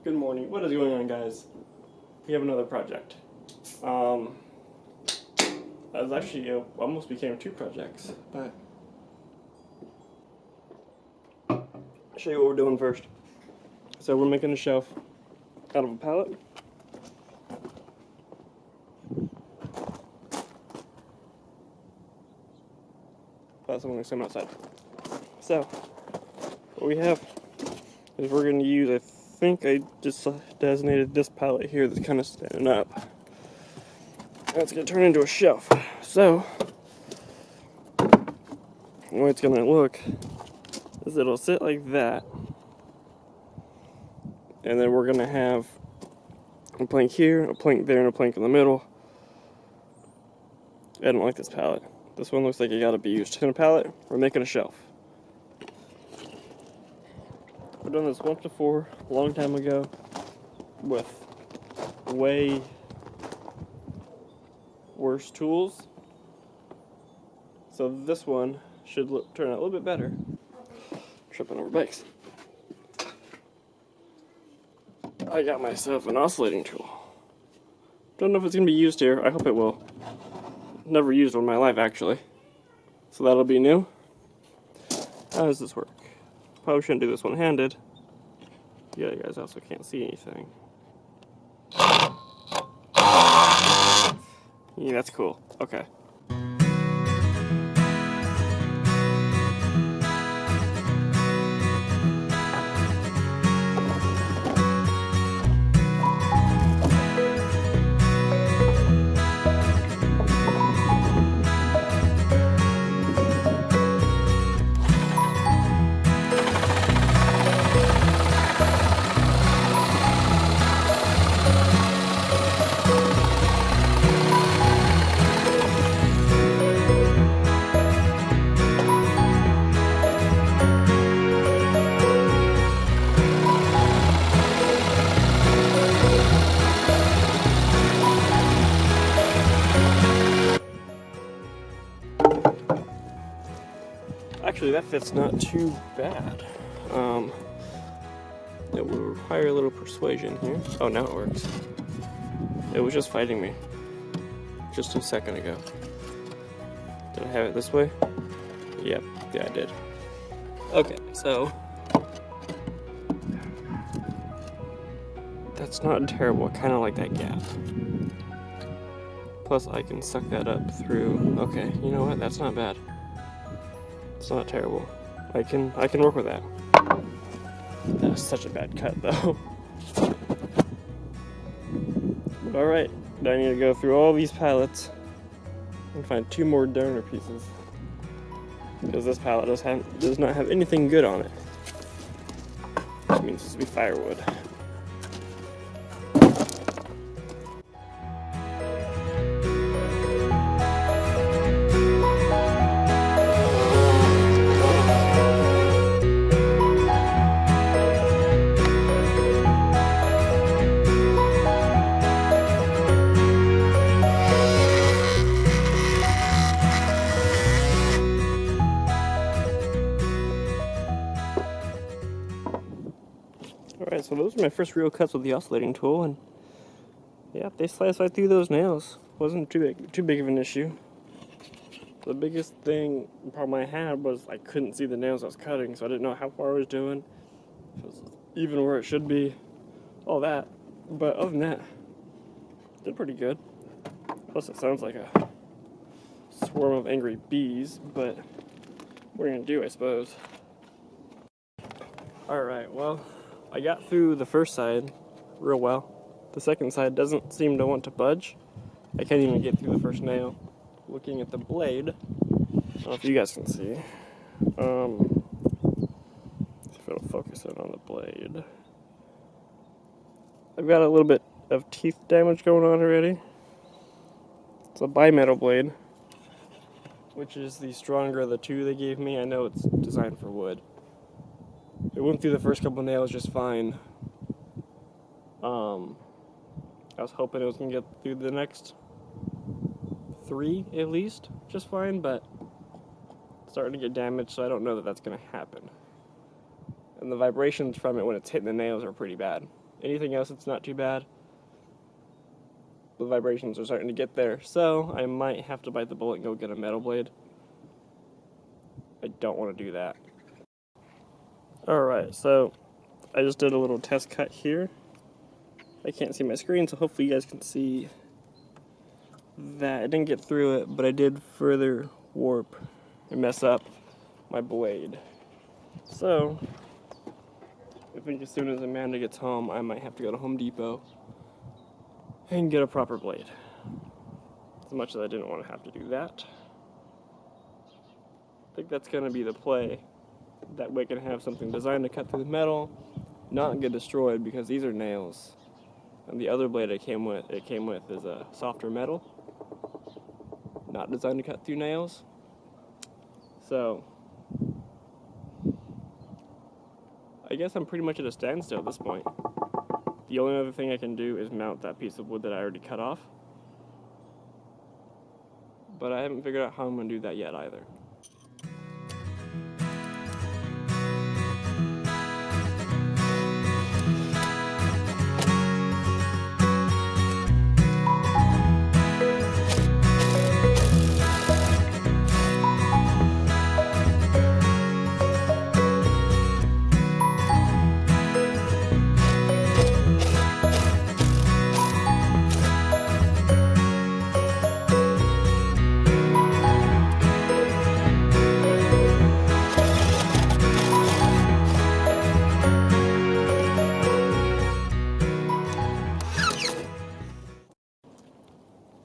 Good morning. What is going on, guys? We have another project. That was actually almost became 2 projects, but I'll show you what we're doing first. So we're making a shelf out of a pallet. That's what I'm going to send outside. So what we have is we're going to use, I think I just designated this pallet here that's kind of standing up. That's going to turn into a shelf. So the way it's going to look is it'll sit like that. And then we're going to have a plank here, a plank there, and a plank in the middle. I don't like this pallet. This one looks like it gotta be used. In a pallet, we're making a shelf. We've done this once before, a long time ago, with way worse tools. So this one should turn out a little bit better. Tripping over bikes. I got myself an oscillating tool. Don't know if it's gonna be used here. I hope it will. Never used one in my life, actually. So that'll be new. How does this work? Probably shouldn't do this one-handed. Yeah, you guys also can't see anything. Yeah, that's cool. Okay. Actually, that fit's not too bad. It will require a little persuasion here. Oh, now it works. It was just fighting me just a second ago. Did I have it this way? Yep, yeah, I did. Okay, so that's not terrible. I kind of like that gap. Plus, I can suck that up through. Okay, you know what? That's not bad. It's not terrible. I can work with that. That was such a bad cut, though. Alright, now I need to go through all these pallets and find 2 more donor pieces. Because this pallet does not have anything good on it. Which means this will be firewood. Alright, so those are my first real cuts with the oscillating tool, and yeah, they sliced right through those nails. Wasn't too big of an issue. The biggest problem I had was I couldn't see the nails I was cutting, so I didn't know how far I was doing, if it was even where it should be, all that. But other than that, did pretty good. Plus it sounds like a swarm of angry bees, but what are you gonna do, I suppose? Alright, well, I got through the first side real well. The second side doesn't seem to want to budge. I can't even get through the first nail. Looking at the blade, I don't know if you guys can see. If it'll focus in on the blade. I've got a little bit of teeth damage going on already. It's a bimetal blade, which is the stronger of the 2 they gave me. I know it's designed for wood. It went through the first couple nails just fine. I was hoping it was going to get through the next 3 at least, just fine, but it's starting to get damaged, so I don't know that that's going to happen. And the vibrations from it when it's hitting the nails are pretty bad. Anything else, it's not too bad. The vibrations are starting to get there, so I might have to bite the bullet and go get a metal blade. I don't want to do that. Alright, so I just did a little test cut here. I can't see my screen, so hopefully you guys can see that. I didn't get through it, but I did further warp and mess up my blade. So I think as soon as Amanda gets home, I might have to go to Home Depot and get a proper blade. As much as I didn't want to have to do that. I think that's going to be the play. That way I can have something designed to cut through the metal, not get destroyed, because these are nails. And the other blade it came with is a softer metal, not designed to cut through nails. So I guess I'm pretty much at a standstill at this point. The only other thing I can do is mount that piece of wood that I already cut off. But I haven't figured out how I'm going to do that yet either.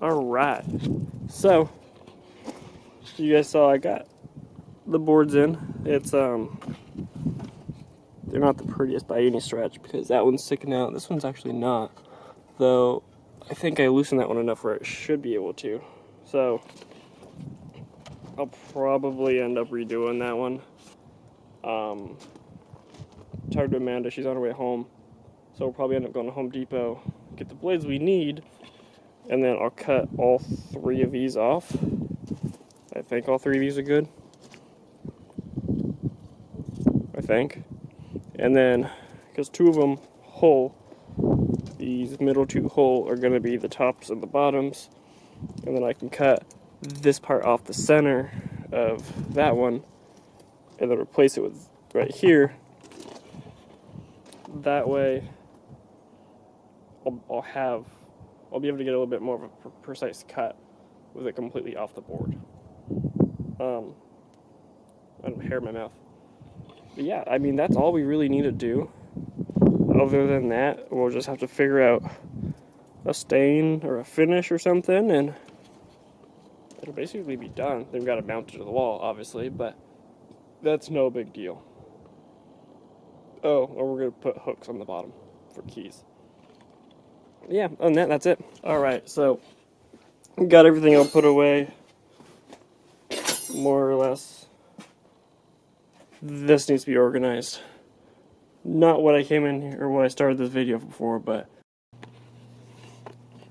Alright, so you guys saw I got the boards in. It's they're not the prettiest by any stretch, because that one's sticking out. This one's actually not, though I think I loosened that one enough where it should be able to. So I'll probably end up redoing that one. Talked to Amanda, she's on her way home, so we'll probably end up going to Home Depot, get the blades we need. And then I'll cut all 3 of these off. I think all 3 of these are good. I think. And then, because 2 of them whole, these middle 2 whole are going to be the tops and the bottoms. And then I can cut this part off the center of that one and then replace it with right here. That way I'll be able to get a little bit more of a precise cut with it completely off the board. I have hair in my mouth. But yeah, I mean, that's all we really need to do. Other than that, we'll just have to figure out a stain or a finish or something, and it'll basically be done. They've got to mount it to the wall, obviously, but that's no big deal. Oh, and we're going to put hooks on the bottom for keys. Yeah, other than that, that's it. Alright, so got everything all put away, more or less. This needs to be organized. Not what I came in here, or what I started this video for, but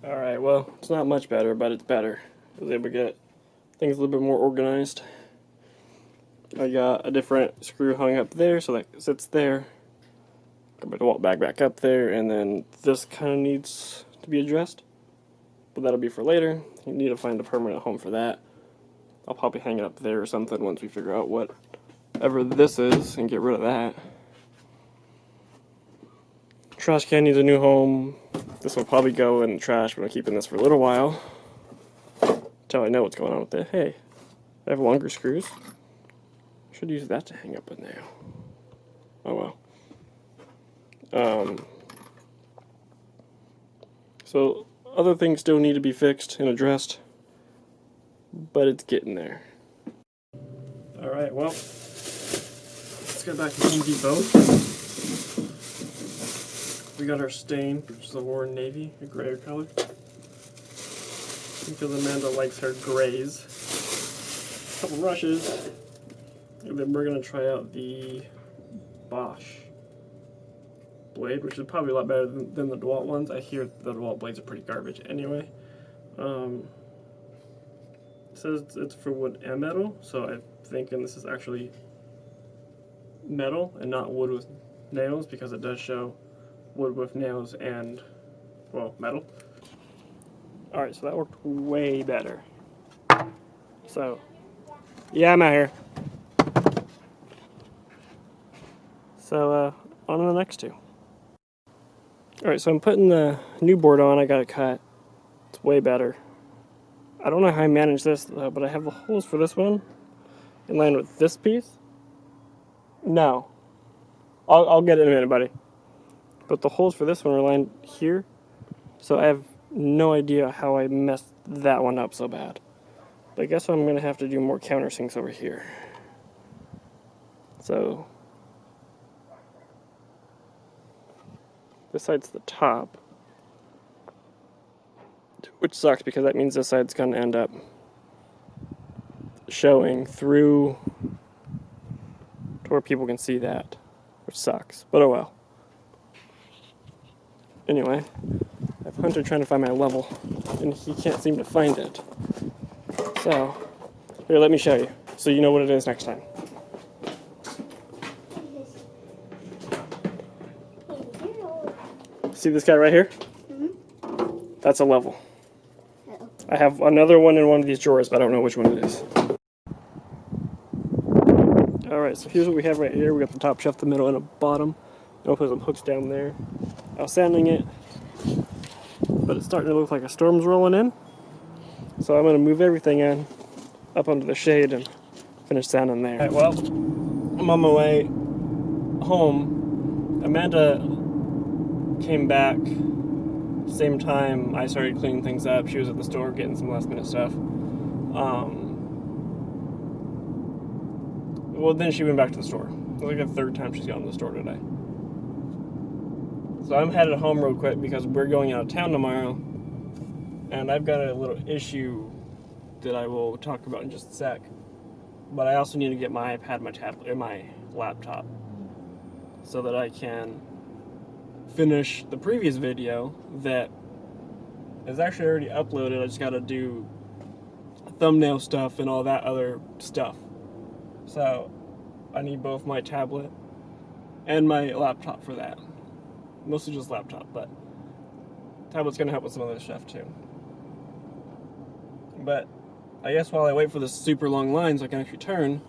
alright, well, it's not much better, but it's better. I was able to get things a little bit more organized. I got a different screw hung up there, so that sits there. Got my DeWalt bag back up there, and then this kind of needs to be addressed, but that'll be for later. You need to find a permanent home for that. I'll probably hang it up there or something once we figure out whatever this is and get rid of that. Trash can needs a new home. This will probably go in the trash, but I'm keeping this for a little while until I know what's going on with it. Hey, I have longer screws. Should use that to hang up in there. Oh well. So other things still need to be fixed and addressed, but it's getting there. Alright, well, let's get back to Home Depot. We got our stain, which is a Warren Navy, a grayer color. Because Amanda likes her grays. A couple brushes, and then we're going to try out the Bosch blade, which is probably a lot better than the DeWalt ones. I hear the DeWalt blades are pretty garbage anyway. It says it's for wood and metal, so I'm thinking this is actually metal and not wood with nails, because it does show wood with nails and, well, metal. Alright, so that worked way better. So, yeah, I'm out here. So, on to the next two. Alright, so I'm putting the new board on. I got it cut. It's way better. I don't know how I managed this, though, but I have the holes for this one in line with this piece. No. I'll get it in a minute, buddy. But the holes for this one are lined here, so I have no idea how I messed that one up so bad. But I guess I'm going to have to do more countersinks over here. So, this side's the top, which sucks because that means this side's going to end up showing through to where people can see that, which sucks, but oh well. Anyway, I have Hunter trying to find my level, and he can't seem to find it. So, here, let me show you, so you know what it is next time. See this guy right here? Mm-hmm. That's a level. Uh-oh. I have another one in one of these drawers, but I don't know which one it is. Alright, so here's what we have right here. We got the top shelf, the middle, and a bottom. I'll put some hooks down there. I was sanding it, but it's starting to look like a storm's rolling in. So I'm going to move everything in up under the shade and finish sanding there. Alright, well, I'm on my way home. Amanda came back same time I started cleaning things up. She was at the store getting some last minute stuff. Well, then she went back to the store. It was like the third time she's gone to the store today. So I'm headed home real quick because we're going out of town tomorrow, and I've got a little issue that I will talk about in just a sec. But I also need to get my iPad, my tablet, and my laptop so that I can finish the previous video that is actually already uploaded. I just got to do thumbnail stuff and all that other stuff. So I need both my tablet and my laptop for that. Mostly just laptop, but tablet's going to help with some other stuff too. But I guess while I wait for this super long line so I can actually turn,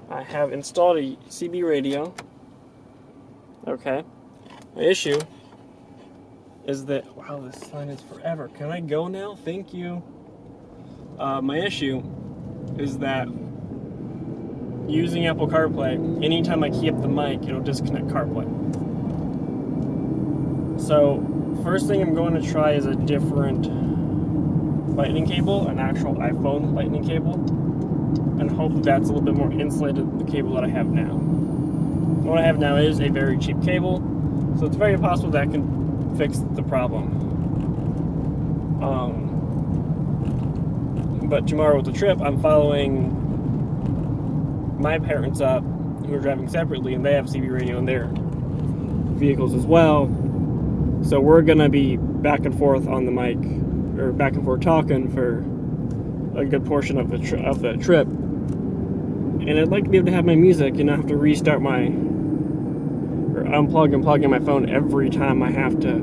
I have installed a CB radio. Okay. My issue is that, wow, this line is forever. Can I go now? Thank you. My issue is that using Apple CarPlay, anytime I key up the mic, it'll disconnect CarPlay. So, first thing I'm going to try is a different lightning cable, an actual iPhone lightning cable, and hope that's a little bit more insulated than the cable that I have now. What I have now is a very cheap cable, so it's very possible that can fix the problem. But tomorrow with the trip, I'm following my parents up, who are driving separately, and they have CB radio in their vehicles as well. So we're gonna be back and forth on the mic, or back and forth talking for a good portion of the trip. And I'd like to be able to have my music and not have to restart my, or unplug and plug in my phone every time I have to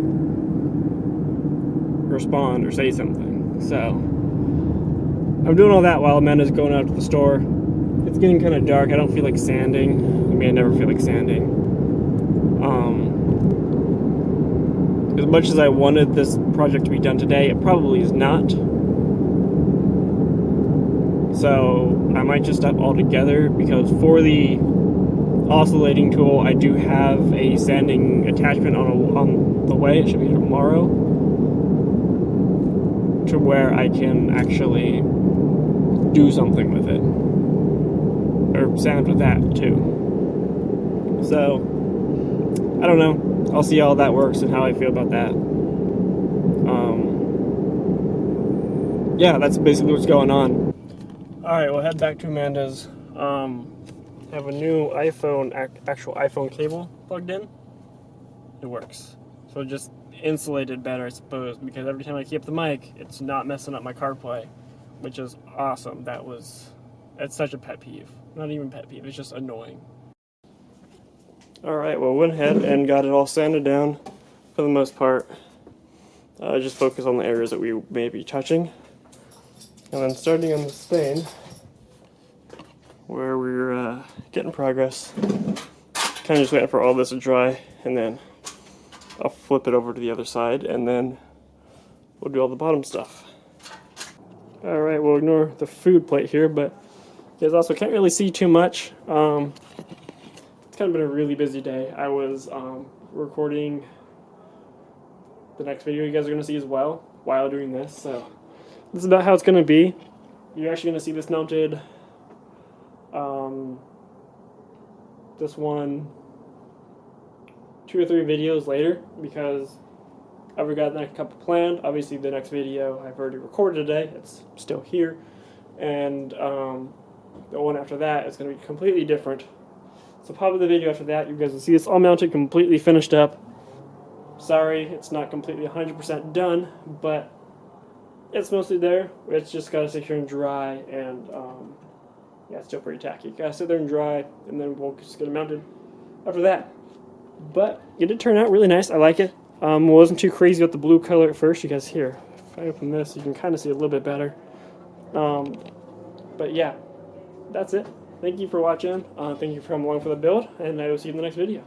respond or say something. So I'm doing all that while Amanda's going out to the store. It's getting kind of dark. I don't feel like sanding. I mean, I never feel like sanding. As much as I wanted this project to be done today, it probably is not. So I might just stop altogether, because for the oscillating tool, I do have a sanding attachment on the way. It should be here tomorrow, to where I can actually do something with it, or sand with that too. So I don't know. I'll see how that works and how I feel about that. Yeah, that's basically what's going on. Alright, we'll head back to Amanda's. Have a new iPhone, actual iPhone cable plugged in. It works. So just insulated better, I suppose, because every time I keep the mic, it's not messing up my CarPlay, which is awesome. It's such a pet peeve. Not even pet peeve, it's just annoying. Alright, well, went ahead and got it all sanded down. for the most part. Just focus on the areas that we may be touching. And then starting on the stain, where we're getting progress, kind of just waiting for all this to dry, and then I'll flip it over to the other side, and then we'll do all the bottom stuff. Alright, we'll ignore the food plate here, but you guys also can't really see too much. It's kind of been a really busy day. I was recording the next video you guys are going to see as well while doing this, so this is about how it's going to be. You're actually going to see this mounted, this one 2 or 3 videos later, because I've got the next couple planned. Obviously the next video I've already recorded today, it's still here, and the one after that is going to be completely different. So probably the video after that you guys will see this all mounted, completely finished up. Sorry, it's not completely 100% done, but it's mostly there. It's just got to sit here and dry, and yeah, it's still pretty tacky. Got to sit there and dry, and then we'll just get it mounted after that. But it did turn out really nice. I like it. Wasn't too crazy with the blue color at first. You guys here, if I open this, you can kind of see a little bit better. But yeah, that's it. Thank you for watching. Thank you for coming along for the build, and I will see you in the next video.